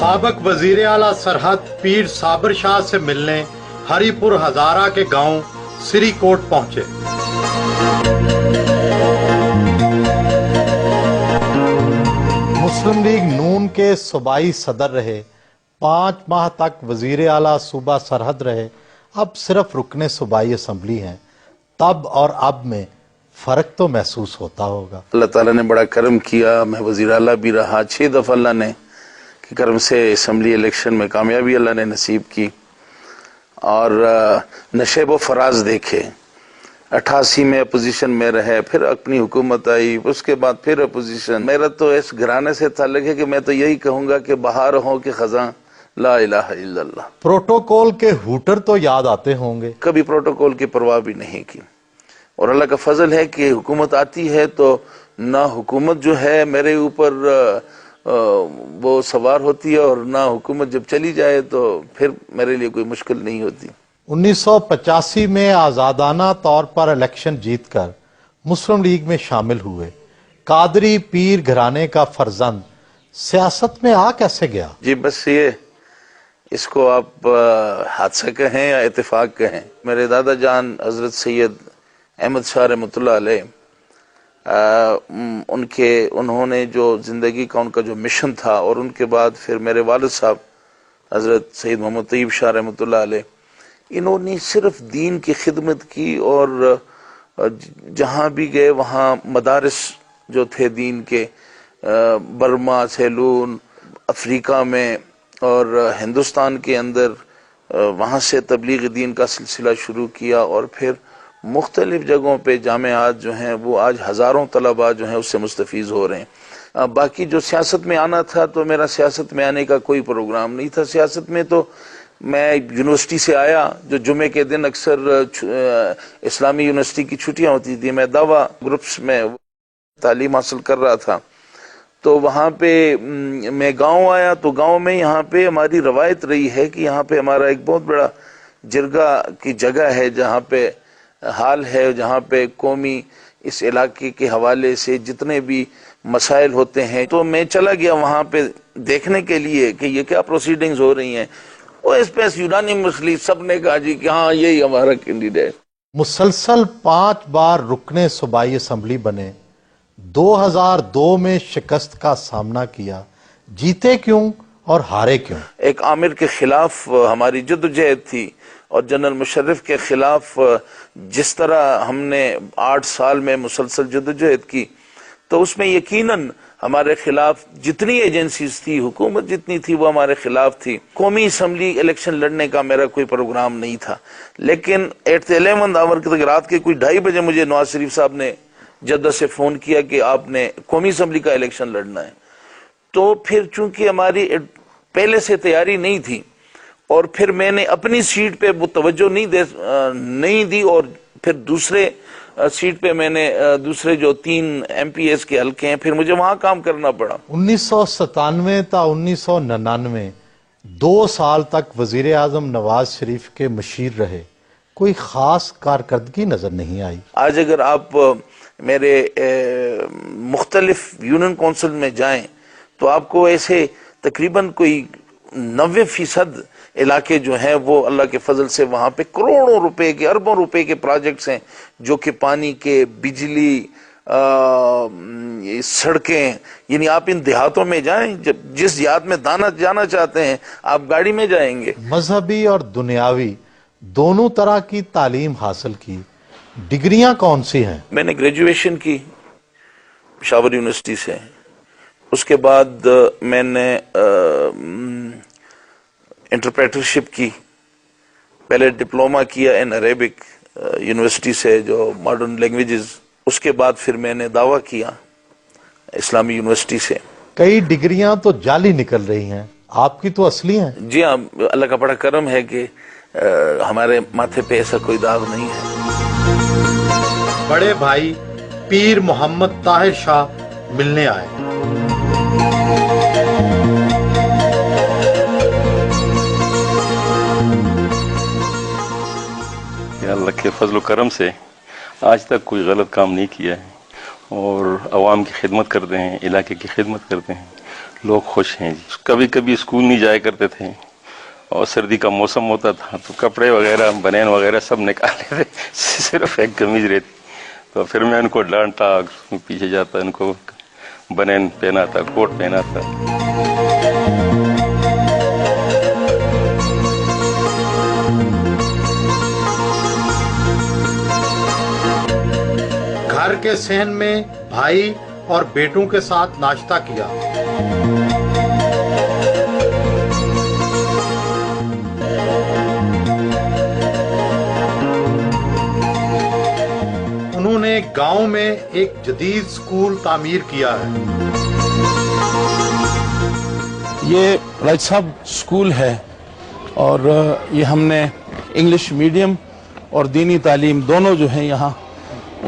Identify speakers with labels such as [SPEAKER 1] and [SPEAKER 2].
[SPEAKER 1] साबिक वजीर आला सरहद पीर साबिर शाह से मिलने हरिपुर हजारा के गांव सिरीकोट पहुंचे। मुस्लिम लीग नून के सूबाई सदर रहे, 5 माह तक वजीर आला सूबा सरहद रहे, अब सिर्फ रुकने सूबाई असम्बली हैं। तब और अब में फर्क तो महसूस होता होगा।
[SPEAKER 2] अल्लाह ताला ने बड़ा करम किया, मैं वजीर आला भी रहा 6 दफ़ा। अल्लाह ने कि करम से असम्बली इलेक्शन में कामयाबी अल्लाह ने नसीब की और नशेब व फराज देखे। 88 में अपोजिशन में रहे, फिर अपनी हुकूमत आई, उसके बाद फिर अपोजिशन। मेरा तो इस घराने से ताल्लुक है कि मैं तो यही कहूँगा कि बहार हो कि खज़ां ला इलाहा इल्लल्लाह।
[SPEAKER 1] प्रोटोकॉल के हूटर तो याद आते होंगे।
[SPEAKER 2] कभी प्रोटोकॉल की परवाह भी नहीं की और अल्लाह का फजल है कि हुकूमत आती है तो ना हुकूमत जो है मेरे ऊपर वो सवार होती है और ना हुकूमत जब चली जाए तो फिर मेरे लिए कोई मुश्किल नहीं होती।
[SPEAKER 1] 1985 में आज़ादाना तौर पर इलेक्शन जीतकर मुस्लिम लीग में शामिल हुए। कादरी पीर घराने का फर्जंद सियासत में आ कैसे गया?
[SPEAKER 2] जी बस ये इसको आप हादसा कहें या इत्तेफाक कहें। मेरे दादा जान हजरत सैयद अहमद शाह रहमतुल्लाह अलैह उन्होंने जो ज़िंदगी का उनका जो मिशन था और उनके बाद फिर मेरे वालिद साहब हज़रत सैयद मोहम्मद तैयब शाह रहमतुल्लाह अलैह, इन्होंने सिर्फ दीन की खिदमत की और जहाँ भी गए वहाँ मदारिस जो थे दीन के, बर्मा, सैलून, अफ्रीका में और हिंदुस्तान के अंदर, वहाँ से तबलीग दीन का सिलसिला शुरू किया और फिर मुख्तलिफ जगहों पे जामियात जो हैं वो आज हज़ारों तलबा जो हैं उससे मुस्तफ़ीज़ हो रहे हैं। बाकी जो सियासत में आना था तो मेरा सियासत में आने का कोई प्रोग्राम नहीं था। सियासत में तो मैं यूनिवर्सिटी से आया, जो जुमे के दिन अक्सर इस्लामी यूनिवर्सिटी की छुट्टियां होती थी, मैं दावा ग्रुप्स में तालीम हासिल कर रहा था। तो वहाँ पे मैं गांव आया तो गांव में यहाँ पे हमारी रवायत रही है कि यहाँ पे हमारा एक बहुत बड़ा जिरगा की जगह है जहाँ पे हाल है, जहाँ पे कौमी इस इलाके के हवाले से जितने भी मसाइल होते हैं। तो मैं चला गया वहाँ पे देखने के लिए कि ये क्या प्रोसीडिंग्स हो रही हैं। और इस पे यूनानिमसली सब ने कहा जी कि हाँ यही हमारा कैंडिडेट।
[SPEAKER 1] मुसलसल 5 बार रुकने सूबाई असम्बली बने, 2002 में शिकस्त का सामना किया। जीते क्यों और हारे क्यों?
[SPEAKER 2] एक आमिर के खिलाफ हमारी जद्दोजहद थी और जनरल मुशर्रफ के खिलाफ जिस तरह हमने 8 साल में मुसलसल जद्दोजहद की, तो उसमें यकीनन हमारे खिलाफ जितनी एजेंसीज थी, हुकूमत जितनी थी, वो हमारे खिलाफ थी। कौमी असम्बली इलेक्शन लड़ने का मेरा कोई प्रोग्राम नहीं था, लेकिन एट द 11th आवर के रात के कोई 2:30 बजे मुझे नवाज शरीफ साहब ने जद्दा से फोन किया कि आपने कौमी असम्बली का इलेक्शन लड़ना है। तो फिर चूंकि हमारी पहले से तैयारी नहीं थी और फिर मैंने अपनी सीट पे वो तवज्जो नहीं दी और फिर दूसरे सीट पे मैंने दूसरे जो 3 MPs के हल्के हैं, फिर मुझे वहां काम करना पड़ा।
[SPEAKER 1] 1997 ता 1999 2 साल तक वजीर आजम नवाज शरीफ के मशीर रहे, कोई खास कारकर्दगी नजर नहीं आई।
[SPEAKER 2] आज अगर आप मेरे मुख्तलिफ यूनियन काउंसिल में जाएं तो आपको ऐसे तकरीबन कोई 90% इलाके जो हैं वो अल्लाह के फजल से वहाँ पे करोड़ों रुपए के, अरबों रुपए के प्रोजेक्ट्स हैं जो कि पानी के, बिजली, सड़कें, यानी आप इन देहातों में जाएं, जब जिस देहात में जाना चाहते हैं आप गाड़ी में जाएंगे।
[SPEAKER 1] मजहबी और दुनियावी दोनों तरह की तालीम हासिल की, डिग्रियां कौन सी हैं?
[SPEAKER 2] मैंने ग्रेजुएशन की पेशावर यूनिवर्सिटी से, उसके बाद मैंने इंटरप्रेटरशिप की, पहले डिप्लोमा किया इन अरेबिक यूनिवर्सिटी से जो मॉडर्न लैंग्वेजेस, उसके बाद फिर मैंने दावा किया इस्लामी यूनिवर्सिटी से।
[SPEAKER 1] कई डिग्रियां तो जाली निकल रही हैं, आपकी तो असली हैं।
[SPEAKER 2] जी हाँ, अल्लाह का बड़ा करम है कि हमारे माथे पे ऐसा कोई दाग नहीं है।
[SPEAKER 1] बड़े भाई पीर मोहम्मद ताहिर शाह मिलने आए।
[SPEAKER 3] अल्लाह के फजल करम से आज तक कोई गलत काम नहीं किया है और आवाम की खिदमत करते हैं, इलाके की खिदमत करते हैं। لوگ خوش ہیں جی. کبھی کبھی اسکول نہیں جایا کرتے تھے اور سردی کا موسم ہوتا تھا تو کپڑے وغیرہ بنین وغیرہ سب نکالے تھے, صرف ایک قمیض رہتی. تو پھر میں ان کو ڈانٹا, پیچھے جاتا, ان کو بنین پہنا تھا, کوٹ پہنا تھا.
[SPEAKER 1] گھر کے صحن میں بھائی اور بیٹوں کے ساتھ ناشتہ کیا. انہوں نے گاؤں میں ایک جدید اسکول تعمیر کیا ہے.
[SPEAKER 4] یہ راج صاحب اسکول ہے اور یہ ہم نے انگلش میڈیم اور دینی تعلیم دونوں جو ہیں یہاں